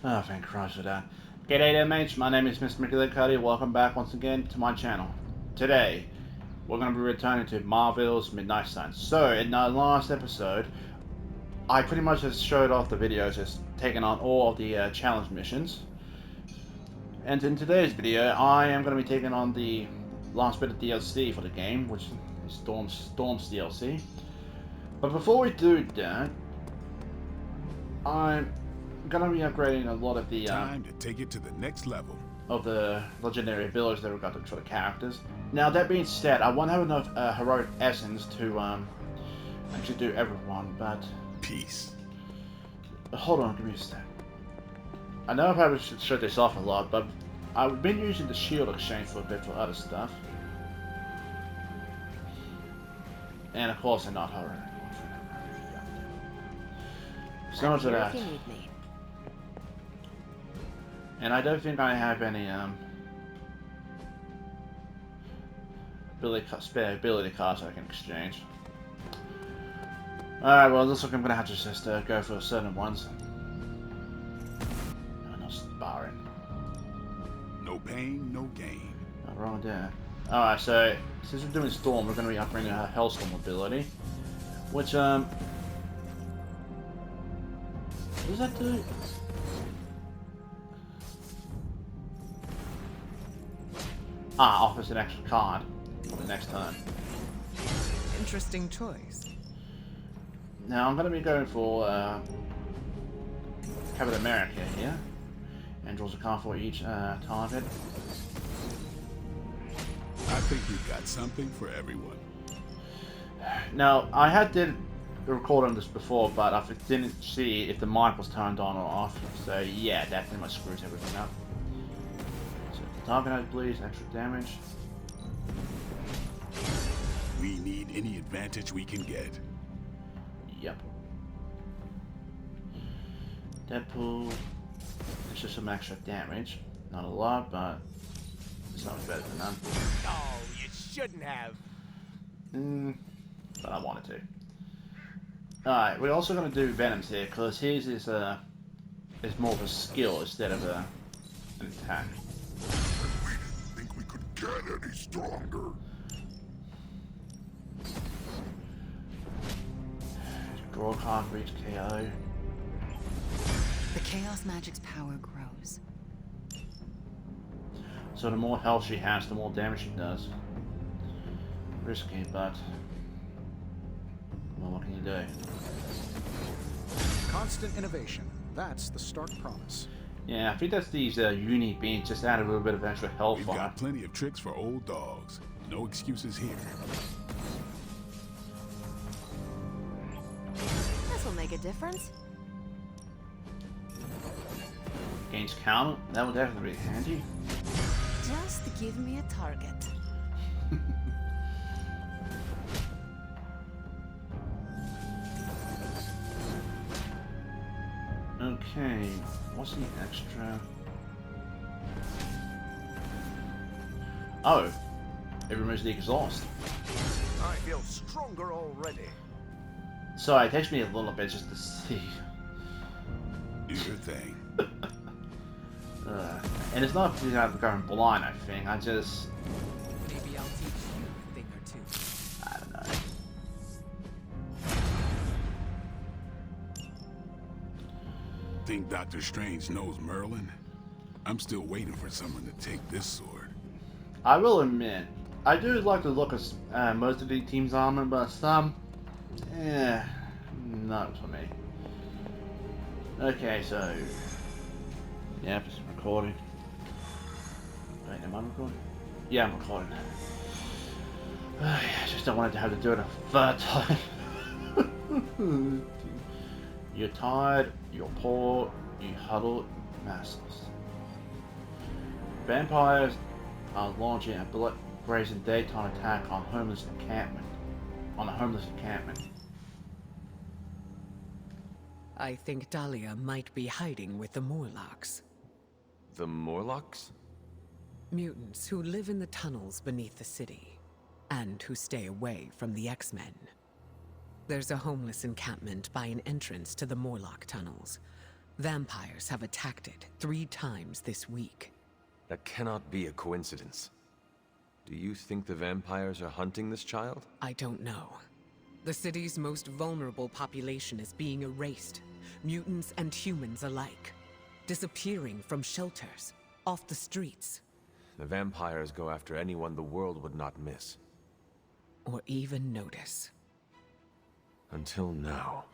Oh, thank Christ for that. G'day there, mates. My name is Mr. Magilla-Cutti. Welcome back once again to my channel. Today, we're going to be returning to Marvel's Midnight Suns. So, in the last episode, I pretty much just showed off the videos, just taking on all of the challenge missions. And in today's video, I am going to be taking on the last bit of DLC for the game, which is Storm's DLC. But before we do that, I'm gonna be upgrading a lot of the Time to take it to the next level. of the legendary abilities that we've got for the characters. Now that being said, I won't have enough heroic essence to actually do everyone, but Peace. hold on, give me a sec. I know I probably should show this off a lot, but I've been using the shield exchange for a bit for other stuff. And of course they're not heroic. So much of that. And I don't think I have any spare ability cards I can exchange. Alright, well, looks like I'm gonna have to just go for certain ones. No, not sparring. No pain, no gain. Not wrong there. Alright, so since we're doing Storm, we're gonna be upgrading her Hellstorm ability. Which, what does that do? Offers an extra card for the next turn. Interesting choice. Now I'm going to be going for Captain America here, and draws a card for each target. I think we've got something for everyone. Now I did record on this before, but I didn't see if the mic was turned on or off. So yeah, that pretty much screws everything up. Target out, please. Extra damage. We need any advantage we can get. Yep. Deadpool. It's just some extra damage. Not a lot, but it's not better than none. Oh, you shouldn't have. But I wanted to. Alright, we're also going to do Venom's here, because his is more of a skill instead of an attack. Get any stronger. Draw a card for each KO. The Chaos Magic's power grows. So the more health she has, the more damage she does. Risky, but well, what can you do? Constant innovation. That's the stark promise. Yeah, I think that's these uni beans just add a little bit of extra health We've on. got plenty of tricks for old dogs. No excuses here. This will make a difference. Gains counter, that would definitely be handy. Just give me a target. Okay, what's the extra? Oh, it removes the exhaust. I feel stronger already. So it takes me a little bit just to see. Do your thing. And it's not because I'm going blind, I think. I just... Maybe I'll teach you a thing or two. I don't know. Think Dr. Strange knows Merlin? I'm still waiting for someone to take this sword. I will admit, I do like the look of most of the team's armor, but some... not for me. Okay, so... Yep, it's recording. Wait, am I recording? Yeah, I'm recording. I just don't want to have to do it a third time. You're tired, you're poor, you huddle masses. Vampires are launching a blood-brazen daytime attack on a homeless encampment. I think Dalia might be hiding with the Morlocks. The Morlocks? Mutants who live in the tunnels beneath the city, and who stay away from the X-Men. There's a homeless encampment by an entrance to the Morlock tunnels. Vampires have attacked it 3 times this week. That cannot be a coincidence. Do you think the vampires are hunting this child? I don't know. The city's most vulnerable population is being erased. Mutants and humans alike. Disappearing from shelters, off the streets. The vampires go after anyone the world would not miss. Or even notice. Until now.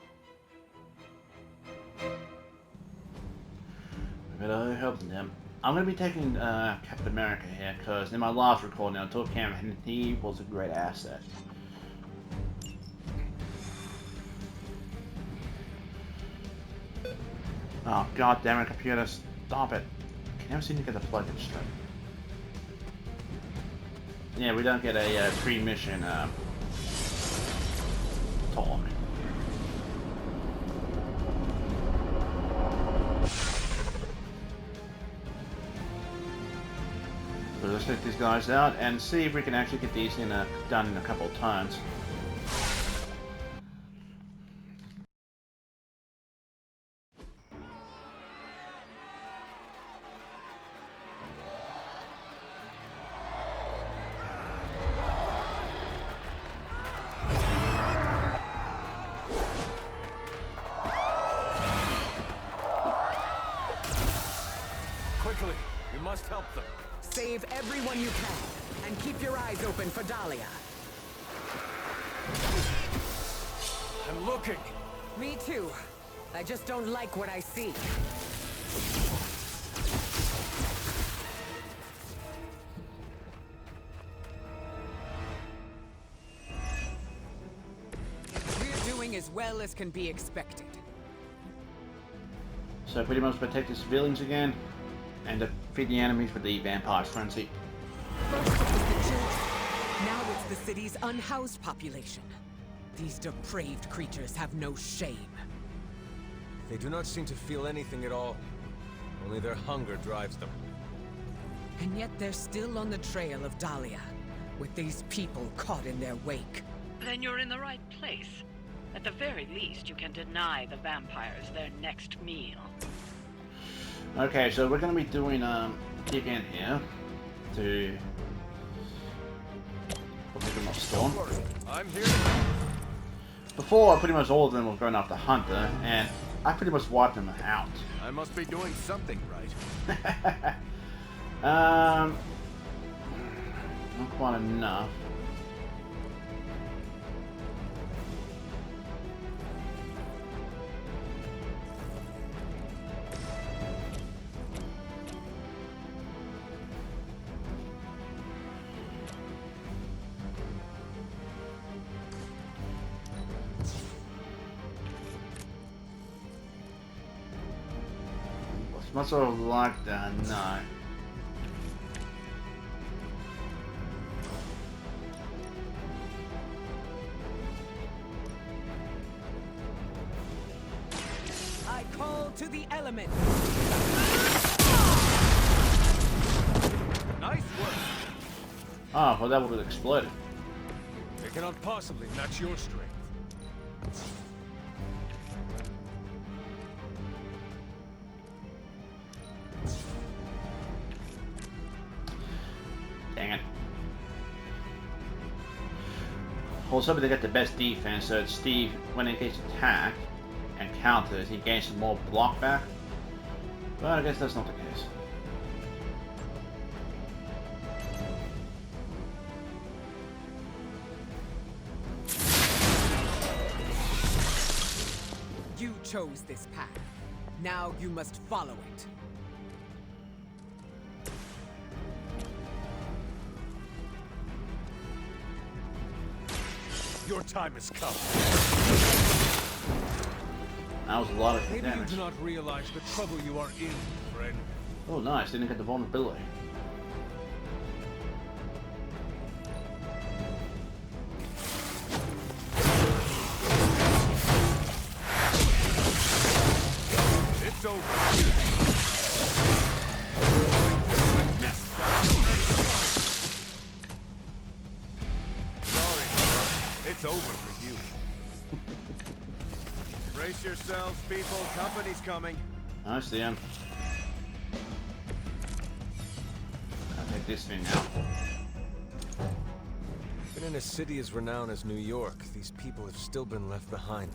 But I help them. I'm going to be taking Captain America here, because in my last recording I told Cameron he was a great asset. Oh, god damn it, computer, stop it. Can never seem to get the plug in straight. Yeah, we don't get a pre-mission talk. So let's take these guys out and see if we can actually get these done in a couple of times. Quickly, we must help them. Save everyone you can, and keep your eyes open for Dalia. I'm looking. Me too. I just don't like what I see. We're doing as well as can be expected. So pretty much protect the civilians again, and defeat the enemies with the Vampyres frenzy. First it was the children. Now it's the city's unhoused population. These depraved creatures have no shame. They do not seem to feel anything at all. Only their hunger drives them. And yet they're still on the trail of Dalia, with these people caught in their wake. Then you're in the right place. At the very least, you can deny the vampires their next meal. Okay, so we're going to be doing dig in here to pick up Storm. I'm here. Before, pretty much all of them were going after Hunter, and I pretty much wiped them out. I must be doing something right. Not quite enough. Much sort of like that, no. I call to the element. Nice work. Oh, well that would have exploded. They cannot possibly match your strength. Dang it. Also, they get the best defense, so it's Steve, when he gets attacked and counters, he gains some more block back. But I guess that's not the case. You chose this path. Now you must follow it. Your time has come. That was a lot of Maybe damage. you do not realize the trouble you are in, friend. Oh nice, didn't get the vulnerability. It's over. Sorry, it's over for you. Brace yourselves, people. Company's coming. I see him. I'll take this thing now. Even in a city as renowned as New York, these people have still been left behind.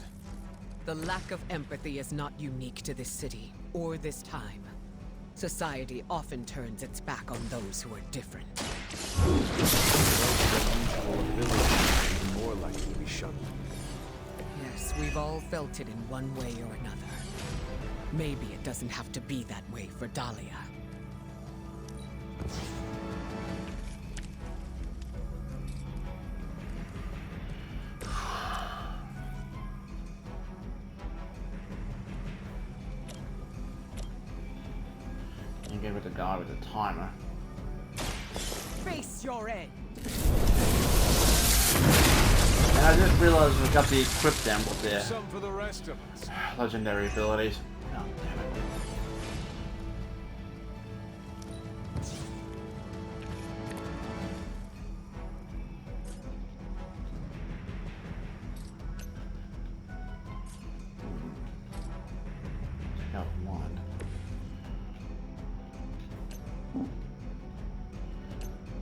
The lack of empathy is not unique to this city, or this time. Society often turns its back on those who are different. Unusual ability is even more likely to be shunned. Yes, we've all felt it in one way or another. Maybe it doesn't have to be that way for Dalia. You get with the guy with the timer. Face your end! And I just realized we got the equip them with their Some for the rest of us. legendary abilities. Oh, damn it. Got one.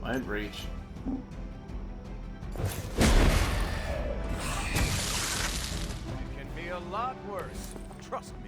Wide reach. It can be a lot worse. Trust me.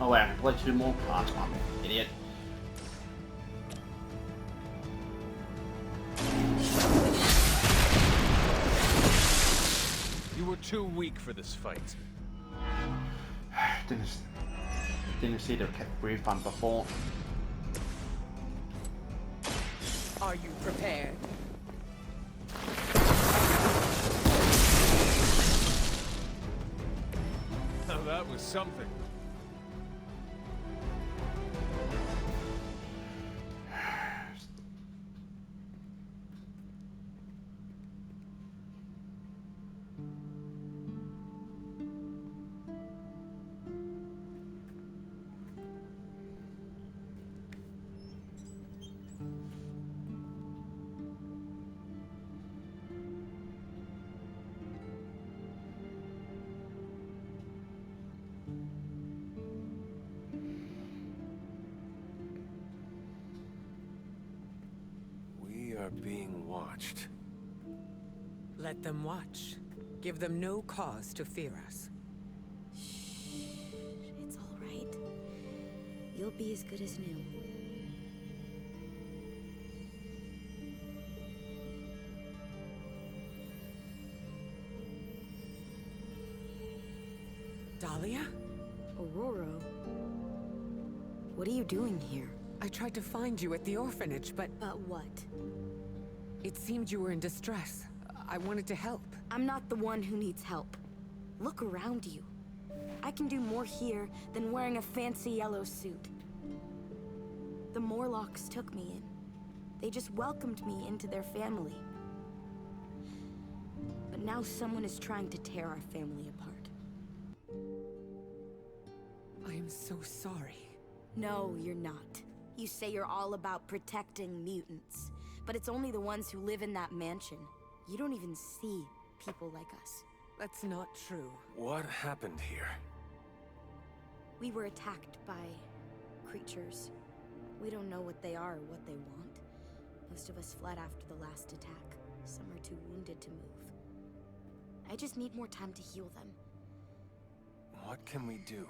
Oh wait, I can play 2 more cards, I'm an idiot. You were too weak for this fight. Didn't see the refund before. Are you prepared? Now that was something. We are being watched. Let them watch. Give them no cause to fear us. It's all right. You'll be as good as new. Dalia? Ororo? What are you doing here? I tried to find you at the orphanage, but But what? it seemed you were in distress. I wanted to help. I'm not the one who needs help. Look around you. I can do more here than wearing a fancy yellow suit. The Morlocks took me in. They just welcomed me into their family. But now someone is trying to tear our family apart. I am so sorry. No, you're not. You say you're all about protecting mutants, but it's only the ones who live in that mansion. You don't even see people like us. That's not true. What happened here? We were attacked by creatures. We don't know what they are or what they want. Most of us fled after the last attack. Some are too wounded to move. I just need more time to heal them. What can we do?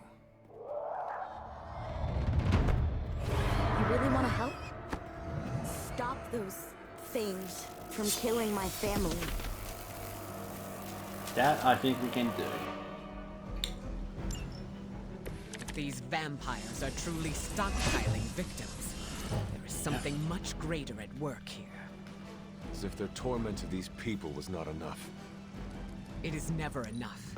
You really want to help? Stop those things from killing my family. That I think we can do. If these vampires are truly stockpiling victims, there is something much greater at work here. As if their torment of these people was not enough. It is never enough.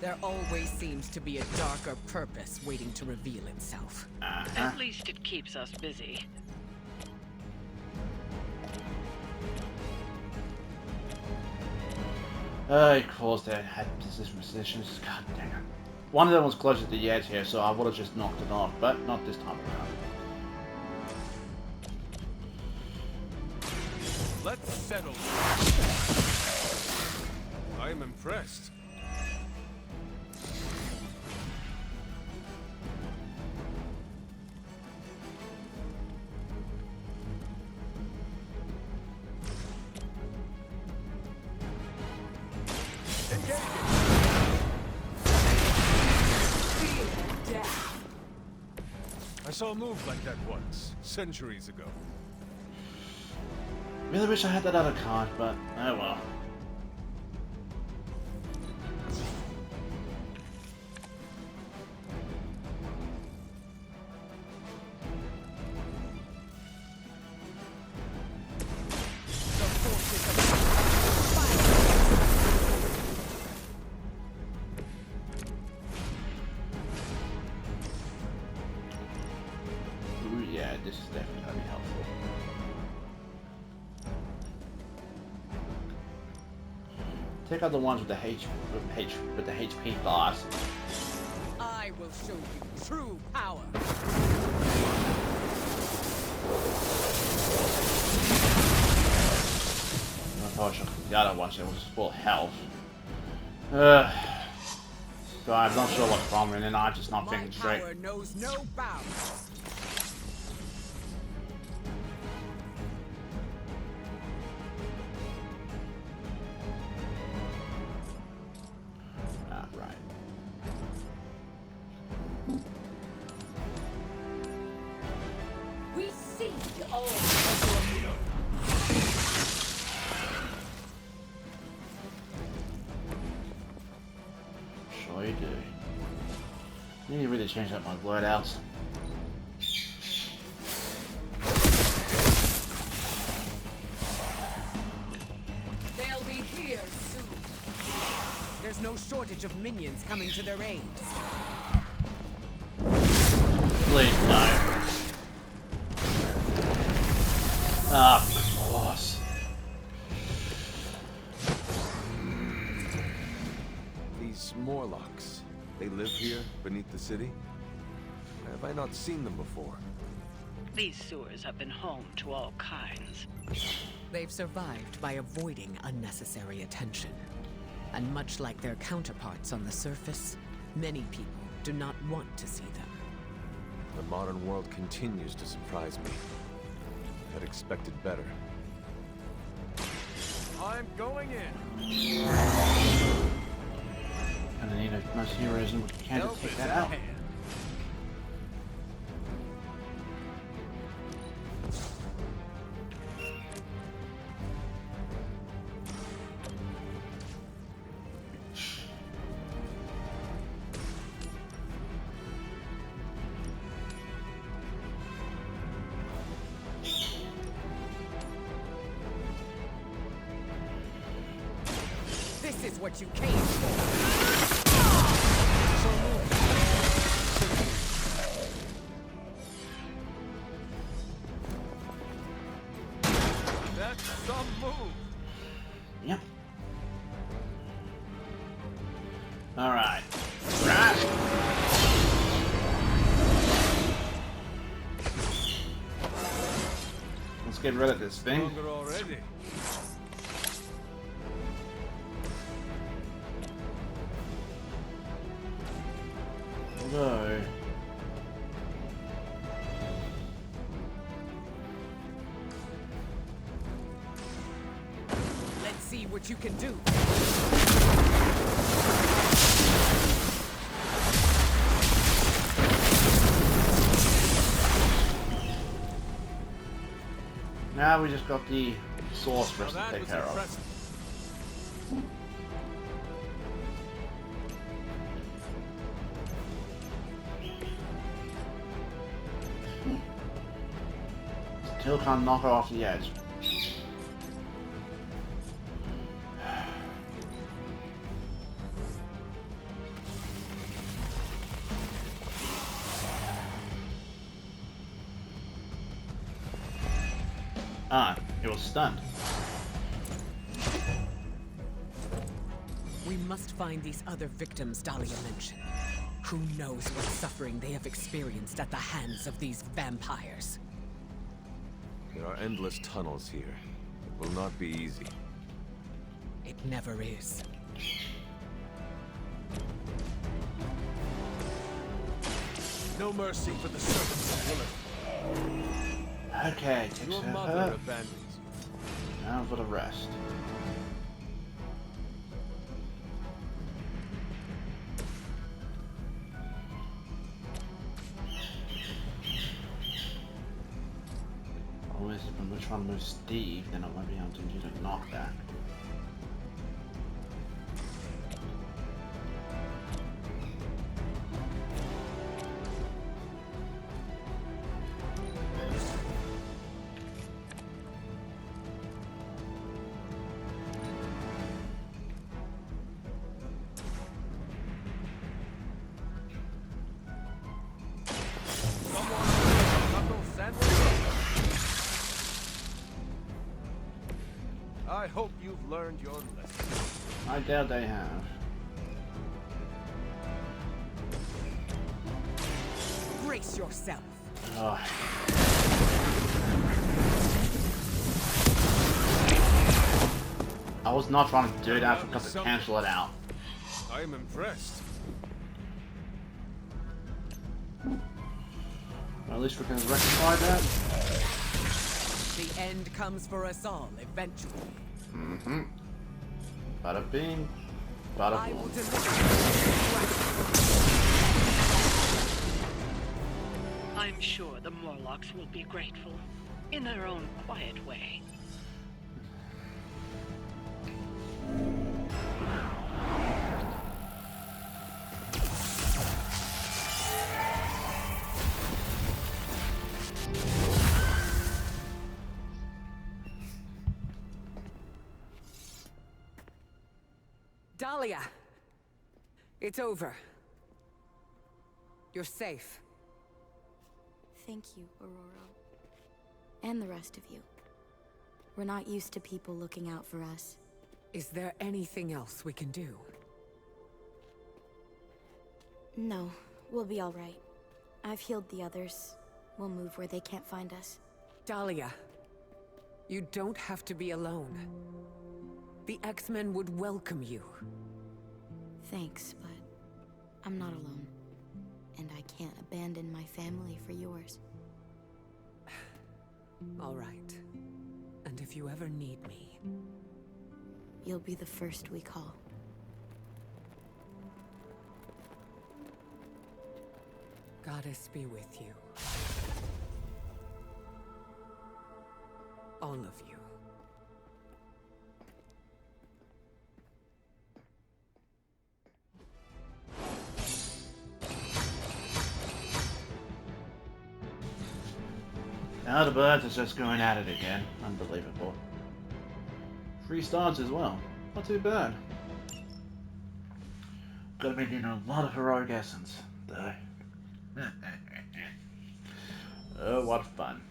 There always seems to be a darker purpose waiting to reveal itself. At least it keeps us busy. Of course they had positions. God dang it. One of them was closer to the edge here, so I would have just knocked it off, but not this time around. Let's settle. I'm impressed. I saw a move like that once, centuries ago. Really wish I had that other card, but oh well. Ooh, yeah, this is definitely gonna be helpful. Take out the ones with the HP bars. I will show you true power. The other ones, it was full health. So I'm not sure what's wrong with it, and I'm just not thinking straight. My power knows no bounds. Right. We see all. Sure you do. You need to really change up my loadouts. They'll be here soon. There's no shortage of minions coming to their aid. Please, no. Of course. These Morlocks, they live here, beneath the city? Have I not seen them before? These sewers have been home to all kinds. They've survived by avoiding unnecessary attention. And much like their counterparts on the surface, many people do not want to see them. The modern world continues to surprise me. I had expected better. I'm going in. Gonna need as much heroism as we can to Help take is that at out. hand. This is what you came for. That's some move. Yep. Alright. Right. Let's get rid of this thing. Stronger already. So, Let's see what you can do. now we just got the source for Now us to that take was care of. impressive. Still can't knock her off the edge. Ah, he was stunned. We must find these other victims Dalia mentioned. Who knows what suffering they have experienced at the hands of these vampires? There are endless tunnels here. It will not be easy. It never is. No mercy for the servants of Lilith. Okay, takes Your her mother hurt. abandons you. Now for the rest. Always when we're trying to move Steve, then I won't be able to use a knockback. I hope you've learned your lesson. I doubt they have. Brace yourself. Oh. I was not trying to do that, I forgot to cancel it out. I am impressed. Well, at least we can rectify that. The end comes for us all eventually. Mm-hmm. Bada bing, bada I will boom. deliver. I'm sure the Morlocks will be grateful, in their own quiet way. Dalia! It's over. You're safe. Thank you, Ororo. And the rest of you. We're not used to people looking out for us. Is there anything else we can do? No, we'll be all right. I've healed the others. We'll move where they can't find us. Dalia, you don't have to be alone. The X-Men would welcome you. Thanks, but I'm not alone. And I can't abandon my family for yours. All right. And if you ever need me... You'll be the first we call. Goddess be with you. All of you. Now the birds is just going at it again. Unbelievable. 3 stars as well. Not too bad. Gotta be doing a lot of heroic essence, though. Oh, what fun.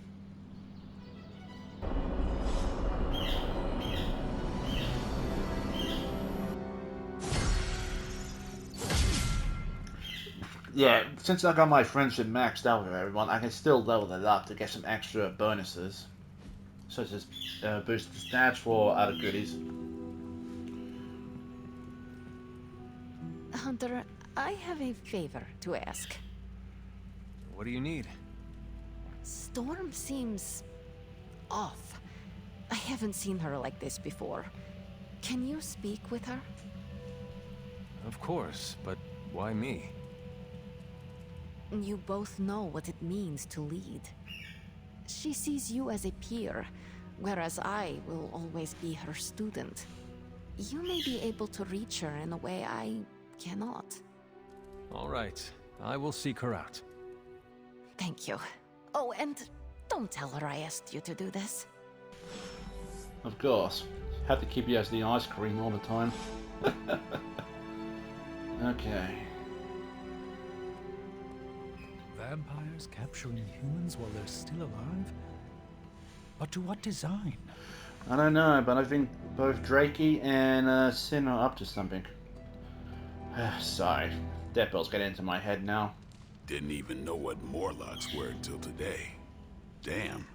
Yeah, since I got my friendship maxed out with everyone, I can still level it up to get some extra bonuses. Such as boost the stats for other goodies. Hunter, I have a favor to ask. What do you need? Storm seems... off. I haven't seen her like this before. Can you speak with her? Of course, but why me? You both know what it means to lead. She sees you as a peer, whereas I will always be her student. You may be able to reach her in a way I cannot. All right, I will seek her out. Thank you. Oh, and don't tell her I asked you to do this. Of course. Have to keep you as the ice cream all the time. Okay. Vampires capturing humans while they're still alive? But to what design? I don't know, but I think both Drakey and Sin are up to something. Sorry, Deadpool's getting into my head now. Didn't even know what Morlocks were until today. Damn.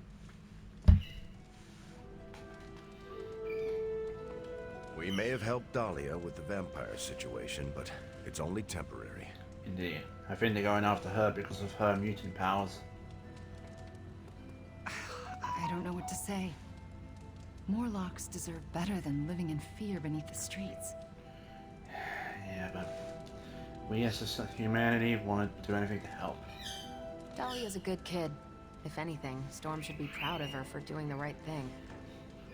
We may have helped Dalia with the vampire situation, but it's only temporary. Indeed. I think they're going after her because of her mutant powers. I don't know what to say. Morlocks deserve better than living in fear beneath the streets. Yeah, but we as humanity want to do anything to help. Dalia's a good kid. If anything, Storm should be proud of her for doing the right thing.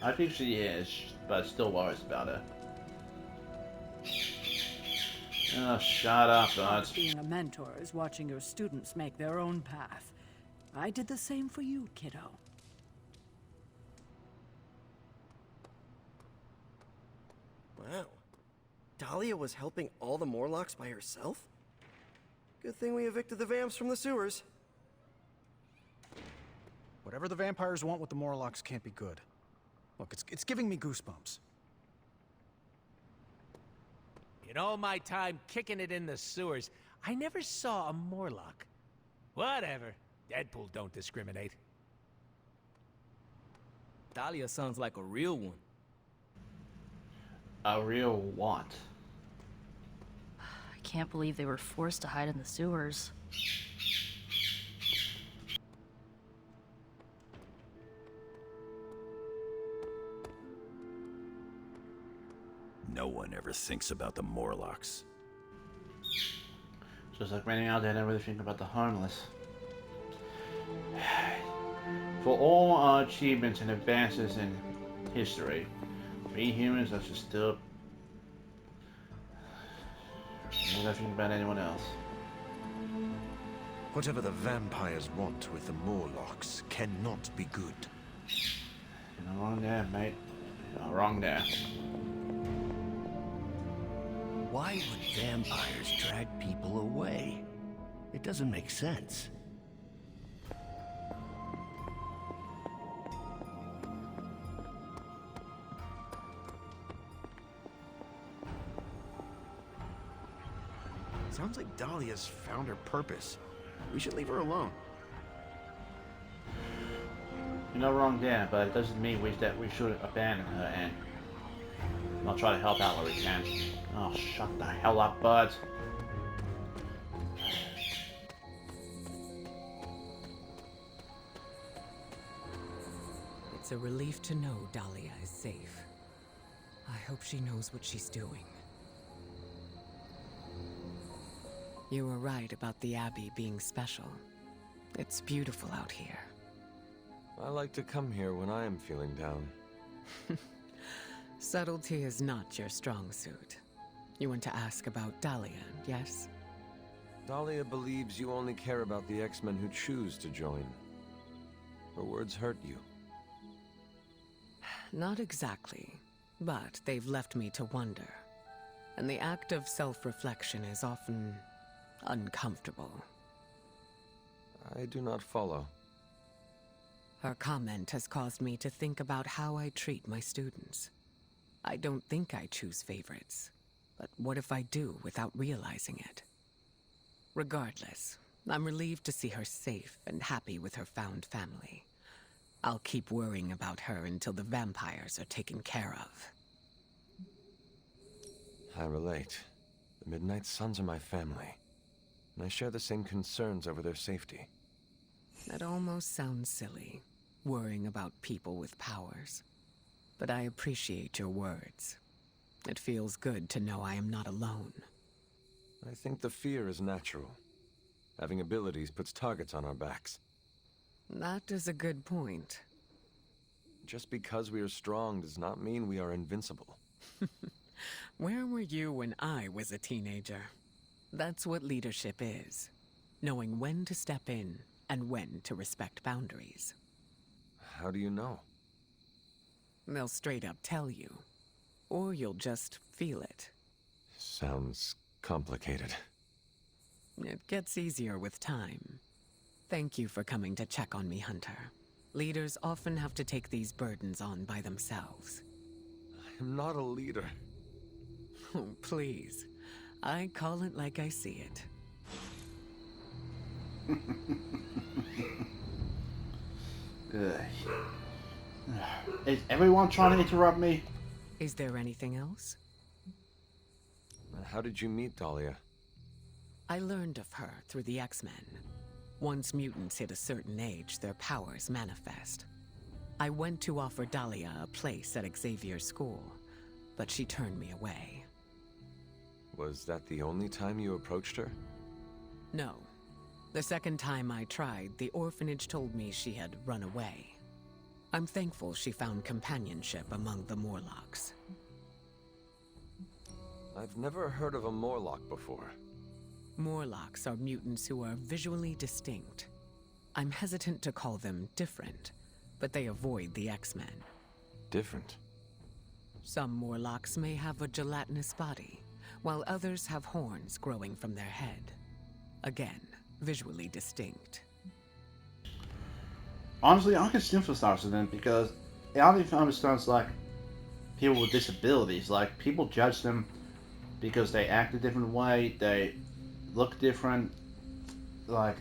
I think she is, but still worries about her. Oh, shut up, bud. Being a mentor is watching your students make their own path. I did the same for you, kiddo. Wow. Dalia was helping all the Morlocks by herself? Good thing we evicted the Vamps from the sewers. Whatever the vampires want with the Morlocks can't be good. Look, it's giving me goosebumps. In all my time kicking it in the sewers, I never saw a Morlock. Whatever. Deadpool don't discriminate. Dalia sounds like a real one. A real what? I can't believe they were forced to hide in the sewers. No one ever thinks about the Morlocks. Just like many out there, don't really think about the homeless. For all our achievements and advances in history, we humans are just still nothing about anyone else. Whatever the vampires want with the Morlocks cannot be good. You're not wrong there, mate. You're not wrong there. Why would vampires drag people away? It doesn't make sense. Sounds like Dalia's found her purpose. We should leave her alone. You're not wrong there, but it doesn't mean that we should abandon her and not try to help out where we can. Oh, shut the hell up, bud. It's a relief to know Dalia is safe. I hope she knows what she's doing. You were right about the Abbey being special. It's beautiful out here. I like to come here when I am feeling down. Subtlety is not your strong suit. You want to ask about Dalia, yes? Dalia believes you only care about the X-Men who choose to join. Her words hurt you. Not exactly, but they've left me to wonder. And the act of self-reflection is often uncomfortable. I do not follow. Her comment has caused me to think about how I treat my students. I don't think I choose favorites, but what if I do without realizing it? Regardless, I'm relieved to see her safe and happy with her found family. I'll keep worrying about her until the vampires are taken care of. I relate. The Midnight Suns are my family, and I share the same concerns over their safety. That almost sounds silly, worrying about people with powers. But I appreciate your words. It feels good to know I am not alone. I think the fear is natural. Having abilities puts targets on our backs. That is a good point. Just because we are strong does not mean we are invincible. Where were you when I was a teenager? That's what leadership is. Knowing when to step in and when to respect boundaries. How do you know? They'll straight up tell you. Or you'll just feel it. Sounds complicated. It gets easier with time. Thank you for coming to check on me, Hunter. Leaders often have to take these burdens on by themselves. I'm not a leader. Oh, please. I call it like I see it. Is everyone trying to interrupt me? Is there anything else? How did you meet Dalia? I learned of her through the X-Men. Once mutants hit a certain age, their powers manifest. I went to offer Dalia a place at Xavier's school, but she turned me away. Was that the only time you approached her? No. The second time I tried, the orphanage told me she had run away. I'm thankful she found companionship among the Morlocks. I've never heard of a Morlock before. Morlocks are mutants who are visually distinct. I'm hesitant to call them different, but they avoid the X-Men. Different? Some Morlocks may have a gelatinous body, while others have horns growing from their head. Again, visually distinct. Honestly, I can sympathize with them because I don't even understand like people with disabilities. Like people judge them because they act a different way, they look different. Like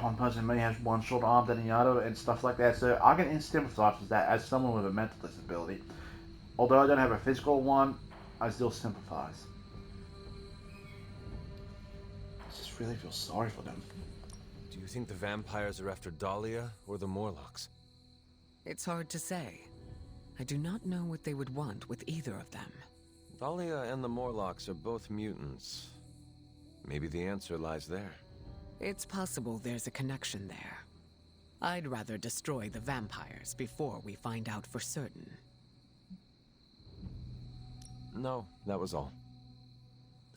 one person may have one short arm than the other and stuff like that. So I can sympathize with that as someone with a mental disability. Although I don't have a physical one, I still sympathize. I just really feel sorry for them. Do you think the vampires are after Dalia or the Morlocks? It's hard to say. I do not know what they would want with either of them. Dalia and the Morlocks are both mutants. Maybe the answer lies there. It's possible there's a connection there. I'd rather destroy the vampires before we find out for certain. No, that was all.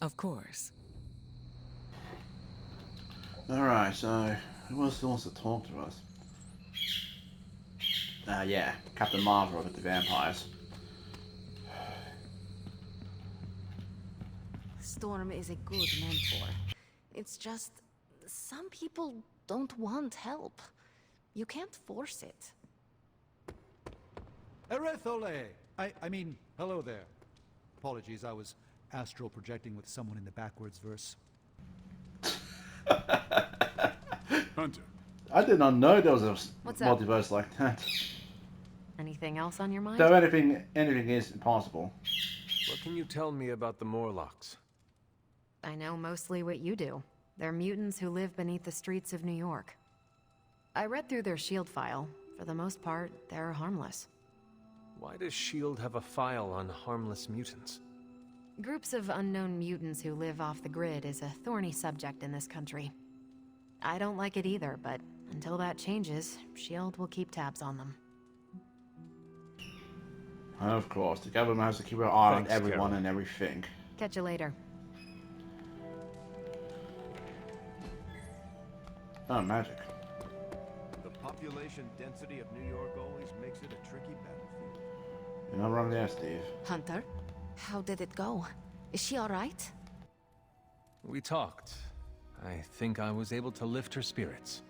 Of course. Alright, so who else wants to talk to us? Yeah, Captain Marvel with the vampires. Storm is a good mentor. It's just, some people don't want help. You can't force it. Erethole! I mean, hello there. Apologies, I was astral projecting with someone in the backwards verse. Hunter. I did not know there was a What's up? multiverse like that. Anything else on your mind? Though anything is possible. What can you tell me about the Morlocks? I know mostly what you do. They're mutants who live beneath the streets of New York. I read through their shield file. For the most part, they're harmless. Why does S.H.I.E.L.D. have a file on harmless mutants? Groups of unknown mutants who live off the grid is a thorny subject in this country. I don't like it either, but until that changes, S.H.I.E.L.D. will keep tabs on them. Of course, the government has to keep an eye on Thanks, everyone Carol. and everything. Catch you later. Oh, magic. The population density of New York always makes it a tricky battlefield. You're not wrong there, Steve. Hunter, how did it go? Is she alright? We talked. I think I was able to lift her spirits.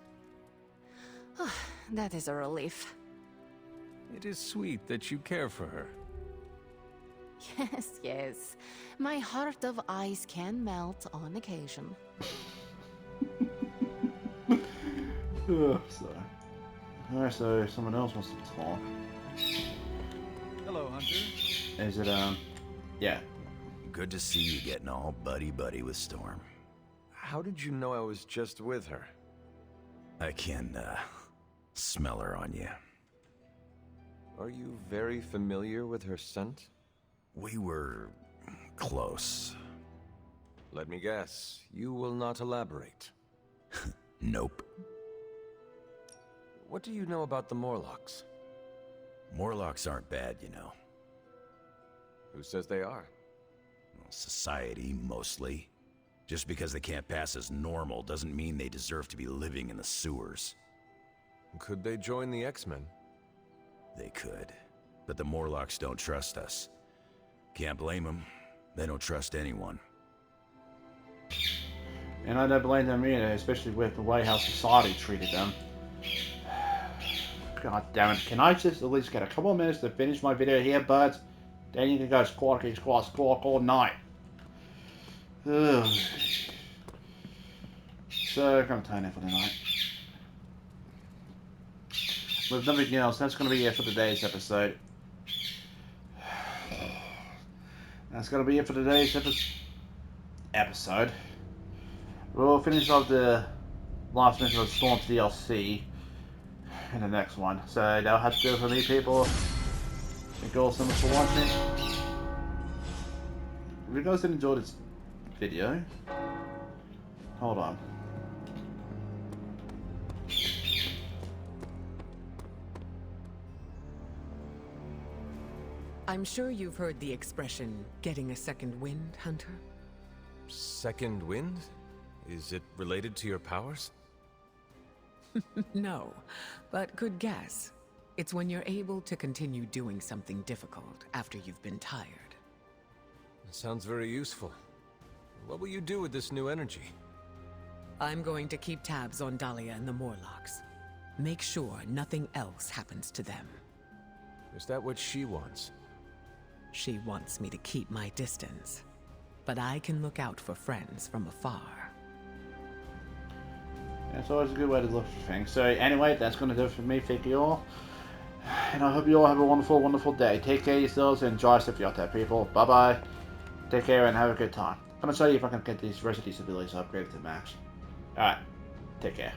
That is a relief. It is sweet that you care for her. Yes, yes. My heart of ice can melt on occasion. So. Alright, so someone else wants to talk. Hello, Hunter. Is it, yeah. Good to see you getting all buddy-buddy with Storm. How did you know I was just with her? I can, smell her on you. Are you very familiar with her scent? We were close. Let me guess, you will not elaborate. Nope. What do you know about the Morlocks? Morlocks aren't bad, you know. Who says they are? Society, mostly. Just because they can't pass as normal doesn't mean they deserve to be living in the sewers. Could they join the X-Men? They could. But the Morlocks don't trust us. Can't blame them. They don't trust anyone. And I don't blame them either, especially with the way how society treated them. God damn it. Can I just at least get a couple of minutes to finish my video here, buds? Then you can go squawk all night. Ugh. So, I'm going to turn it for tonight. With nothing else, that's going to be it for today's episode. That's going to be it for today's episode. We'll finish off the last mission of Storm's DLC in the next one. So that'll have to do it for me, people. Thank you all so much for watching. If you guys did enjoy this video, hold on. I'm sure you've heard the expression, getting a second wind, Hunter? Second wind? Is it related to your powers? No, but good guess. It's when you're able to continue doing something difficult after you've been tired. It sounds very useful. What will you do with this new energy? I'm going to keep tabs on Dalia and the Morlocks. Make sure nothing else happens to them. Is that what she wants? She wants me to keep my distance, but I can look out for friends from afar. That's always a good way to look for things. So anyway, that's going to do it for me. Thank you all. And I hope you all have a wonderful, wonderful day. Take care of yourselves and enjoy stuff out there, people. Bye-bye. Take care and have a good time. I'm going to show you if I can get these rest of these abilities upgraded to max. Alright. Take care.